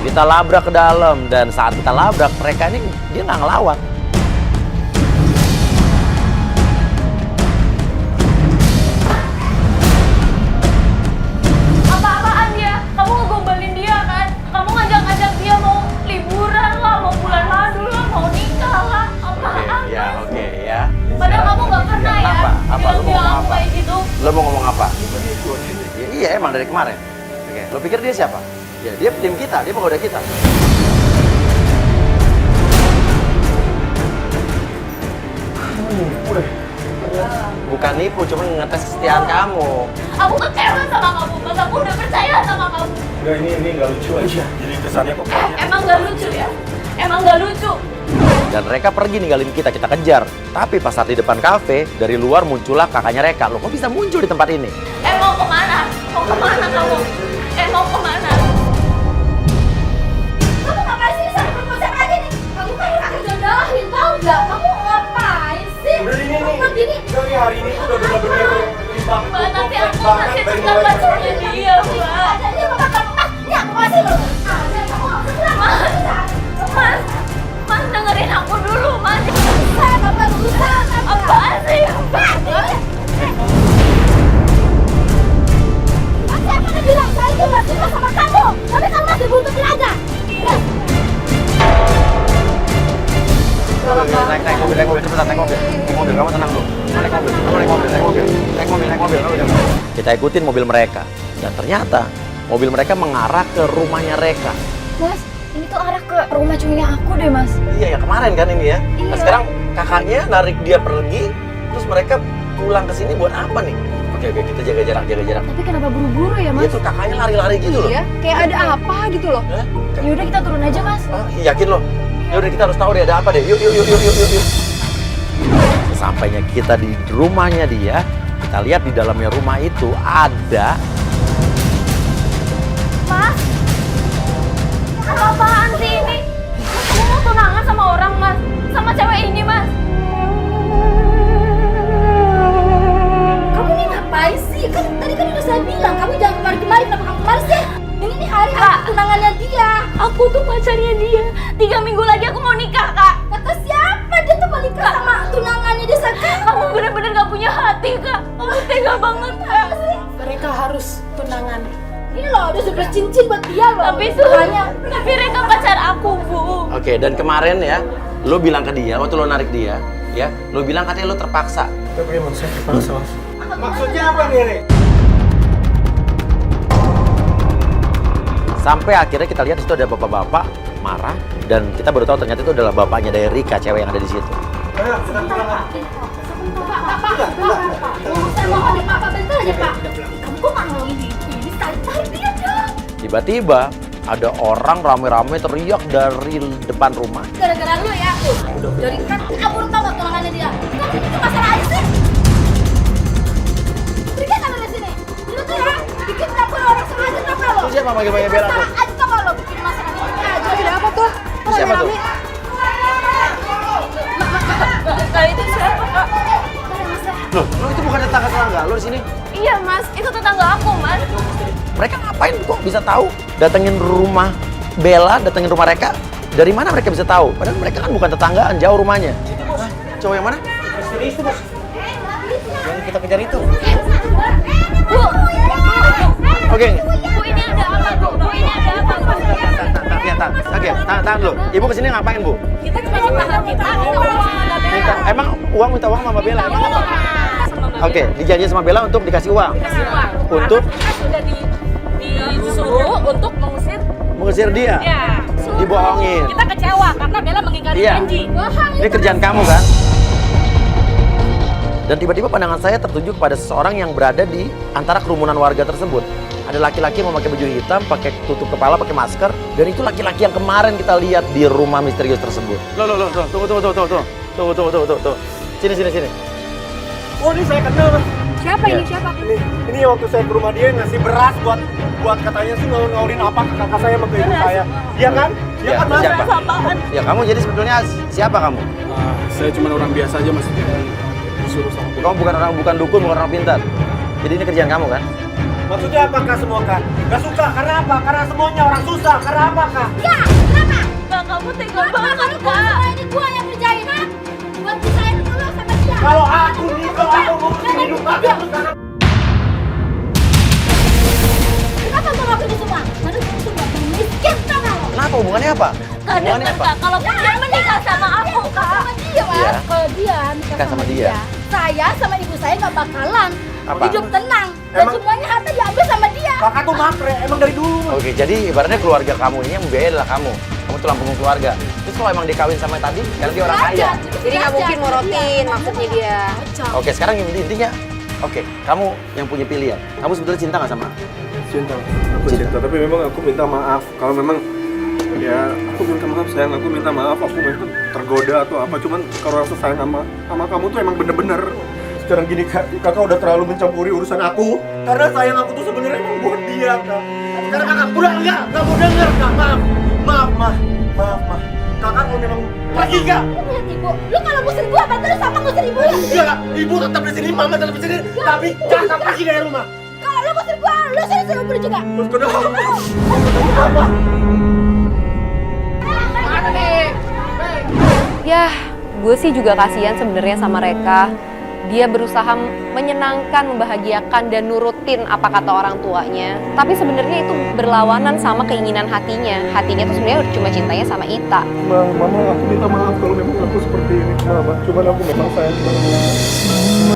Kita labrak ke dalam dan saat kita labrak mereka ini dia nggak ngelawan. Apa-apaan dia? Kamu ngegombalin dia kan? Kamu ngajak-ngajak dia mau liburan lah, mau bulan madu lah, mau nikah lah. Apaan? Oke ya. Padahal kamu gak pernah ya Apa? Lu mau bilang ngomong aku apa? kayak gitu. Lo mau ngomong apa? Iya emang dari kemarin. Oke. Lo pikir dia siapa? Ya dia tim kita, dia penggoda kita. Bukan nipu, cuma ngetes kesetiaan kamu. Aku kecewa sama kamu, mas. Aku udah percaya sama kamu. Enggak, ini nggak lucu aja. Jadi kesannya kok Emang gak lucu ya? Emang gak lucu? Dan mereka pergi ninggalin kita kejar. Tapi pas saat di depan kafe, dari luar muncullah kakaknya Reka. Lo kok bisa muncul di tempat ini? Mau kemana? Mau kemana kamu? Mau kemana? Kamu ngapain sih sama perempuan siapa aja nih? Kamu kan kakak jodohin, tau gak? Kamu ngapain sih? Udah ini nih. Begini. Dari hari ini udah bener-bener limbang. Mbak, nanti aku masih tetap pacarnya dia, Mbak. Ini aku kasih loh. Mas, dengerin aku dulu, Mas. Apaan sih? Saya pernah bilang, saya itu gak suka sama kamu. Tapi kamu masih butuh tenaga. Naik mobil, cepetan naik mobil. Naik mobil, kamu tenang dulu. Naik mobil. Kita ikutin mobil mereka. Dan ternyata mobil mereka mengarah ke rumahnya Reka. Mas, ini tuh arah ke rumah cucunya aku deh, Mas. Iya, yang kemarin kan ini ya. Nah, Iya. sekarang kakaknya narik dia pergi, terus mereka pulang ke sini buat apa nih? Oke, kita jaga jarak. Tapi kenapa buru-buru ya, Dia tuh kakaknya lari-lari gitu loh. Iya, kayak ada apa gitu loh. Hah? Yaudah kita turun aja, Mas. Ah, yakin loh? Yaudah kita harus tahu deh ada apa deh. Yuk. Sesampainya kita di rumahnya dia, kita lihat di dalamnya rumah itu ada. Mas, apaan sih ini? Mas, kamu mau tunangan sama orang, Mas? Sama cewek ini, Mas? Kamu ini ngapain sih? Kan tadi kan udah saya bilang kamu jangan aku tuh pacarnya dia. 3 minggu lagi aku mau nikah, Kak. Kata siapa dia tuh balik sama tunangannya dia Kak? Kamu bener-bener gak punya hati, Kak. Kamu tega banget, Kak. Mereka harus tunangan. Ini loh, udah sebelah cincin buat dia loh. Tapi Reka pacar aku, Bu. Oke, dan kemarin ya, lo bilang ke dia, waktu lo narik dia, ya, lo bilang katanya lo terpaksa. Tapi emang saya terpaksa, Mas. Maksudnya apa nih, Rek? Sampai akhirnya kita lihat di situ ada bapak-bapak marah, dan kita baru tahu ternyata itu adalah bapaknya dari Rika, cewek yang ada di situ. Ayo, sedang pulang. Saya mau ada Pak, bentar aja Pak. Kamu kok nggak nolongin ini? Cari dia dong. Tiba-tiba ada orang rame-rame teriak dari depan rumah. Gara-gara lu ya. Jadi kan kamu tau gak tunangannya dia? Kamu bikin masalah aja sih. Pergi kan dari sini. Lu tuh ya, bikin dapur orang sengaja tau gak lo? Itu siapa panggil-panggil Bella tuh? Masalah aja tau gak lo, bikin masalah aja. Ada apa tuh? Itu siapa tuh? Kak, itu siapa, Kak? Loh, lo itu bukan tetangga lo di sini? Iya, Mas. Itu tetangga aku, Mas. Mereka ngapain kok bisa tahu? Datengin rumah Bella, datengin rumah Reka. Dari mana mereka bisa tahu? Padahal mereka kan bukan tetanggaan, jauh rumahnya. Hah? Cowok yang mana? Yang kita kejar itu. Bu. Oke. Bu, ini ada apa, Bu? Bu, ini ada apa, Bu? Oke, tahan dulu. Ibu kesini ngapain, Bu? Kita cuma tetangga kita. Emang minta uang sama Bella? Oke, dijanji sama Bella untuk dikasih uang. Untuk Sudah disuruh untuk mengusir dia. Ya. Dibohongin. Kita kecewa karena Bella mengingkari Iya. janji. Ini kerjaan kamu kan? Dan tiba-tiba pandangan saya tertuju kepada seseorang yang berada di antara kerumunan warga tersebut. Ada laki-laki yang memakai baju hitam, pakai tutup kepala, pakai masker. Dan itu laki-laki yang kemarin kita lihat di rumah misterius tersebut. Loh, tunggu. Sini. Oh, ini saya kenal, Mas. Siapa Iya. ini? Siapa? Ini waktu saya ke rumah dia ngasih beras buat katanya sih ngawurin apa ke kakak saya sama ke ibu saya. Iya kan? Iya Ya, kan, Mas? siapa? Ya, kamu jadi sebetulnya siapa kamu? Saya cuma orang biasa aja, Mas. Disuruh sama Kamu bukan dukun, bukan orang pintar. Jadi ini kerjaan kamu kan? Maksudnya apa, Kak, semua, Kak? Gak suka, karena apa? Karena semuanya orang susah, karena apa, Kak? Ya, kenapa? Kak, kamu tega Kenapa banget, kamu Kak. semua ini gua yang kerjain, ha? Buat pisahin dulu sama dia. Kalau aku ngurusin hidup kakak, terus Kenapa gua ngelakuin ini semua? Karena gua tuh gak miskin, tau gak lo? Kenapa? Hubungannya apa? Kak, dengar, Kak. Kalau dia menikah sama aku, Kak. Sama dia, Mas. Iya. Kalau dia Nikah sama dia. saya sama ibu saya gak bakalan Apa? hidup tenang. Dan Emang- semuanya harta diambil sama dia. kakak tuh matre, emang dari dulu. Oke, jadi ibaratnya keluarga kamu ini yang membiayai adalah kamu. Kamu tulang punggung keluarga. Terus kalau emang dikawin sama yang tadi, karena dia orang kaya. Jadi nggak mungkin morotin maksudnya dia. Oke, sekarang intinya, oke, kamu yang punya pilihan. Kamu sebetulnya cinta nggak sama? Cinta, aku cinta. Tapi memang aku minta maaf. Kalau memang ya aku minta maaf, sayang, aku minta maaf. Aku memang tergoda atau apa. Cuman kalau rasa sayang sama kamu tuh emang bener-bener. Sekarang gini, kakak udah terlalu mencampuri urusan aku. Karena sayang aku tuh sebenarnya emang buat dia, Kak. Sekarang kakak udah enggak mau denger, Kak. Maaf. Kakak kalau memang pergi, Kak. Lu lihat ibu, lu kalau ngusir gua apa terus sama ngusir ibu ya? Enggak, ibu tetap di sini, mama tetap di sini. Tapi kakak pergi dari rumah. Kalau lu ngusir gua, lu suruh ibu juga. Terus kedua, Ya, gue sih juga kasihan sebenarnya sama mereka. Dia berusaha menyenangkan, membahagiakan, dan nurutin apa kata orang tuanya. Tapi sebenarnya itu berlawanan sama keinginan hatinya. Hatinya tuh sebenarnya cuma cintanya sama Ita. Mama, aku minta maaf kalau memang aku seperti ini, Mama. Cuman aku memang sayang banget.